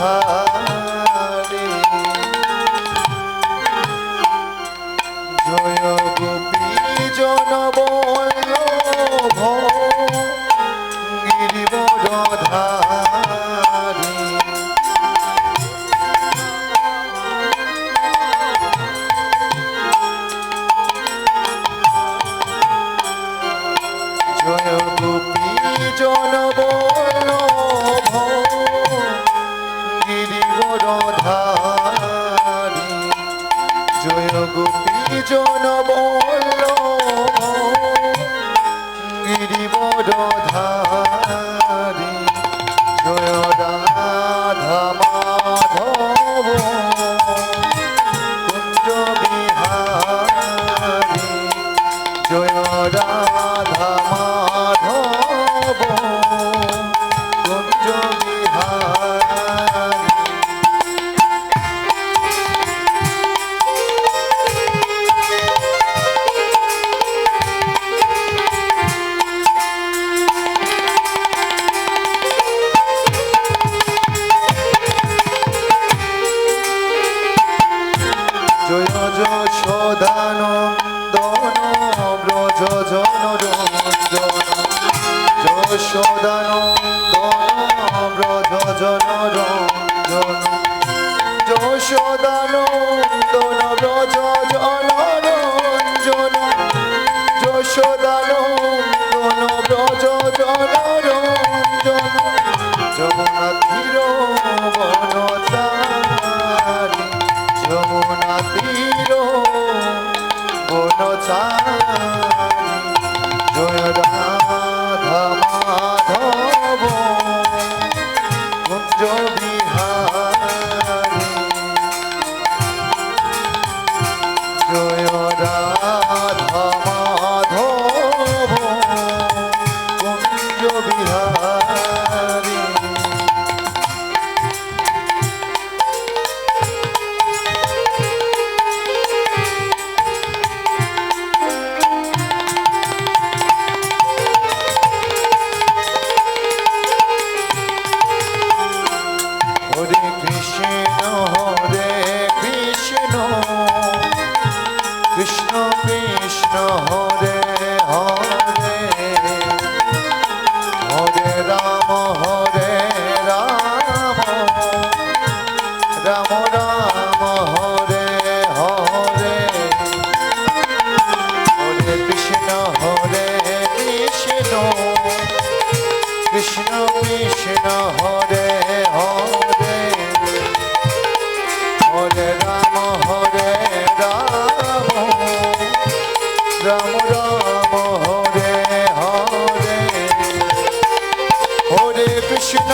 ধারে জয় গোপী জনবল্লভ গিরিবরধারী জয় গোপী জনবল্লভ গিরিবরধারী জয় গোপী জনবল্লভ গিরিবরধারী জয় রাধা মাধব কুঞ্জ বিহারী জয় রাধা মাধব কুঞ্জ বিহারী জয় যশোদানন্দন ব্রজ জনরঞ্জন যশোদানন্দন ব্রজ জনরঞ্জন যশোদানন্দন ব্রজ জনরঞ্জন যশোদানন্দন ব্রজ জনরঞ্জন যমুনা তীর বনচারী যমুনা তীর বনচারী জয় রাধা মাধব কুঞ্জ বিহারী জয় রাধা মাধব কুঞ্জ বিহারী হরে কৃষ্ণ কৃষ্ণ কৃষ্ণ হরে হরে হরে রাম রাম রাম হরে হরে হরে কৃষ্ণ কৃষ্ণ কৃষ্ণ হরে হরে হরে রাম রাম রাম হরে হরে হরে কৃষ্ণ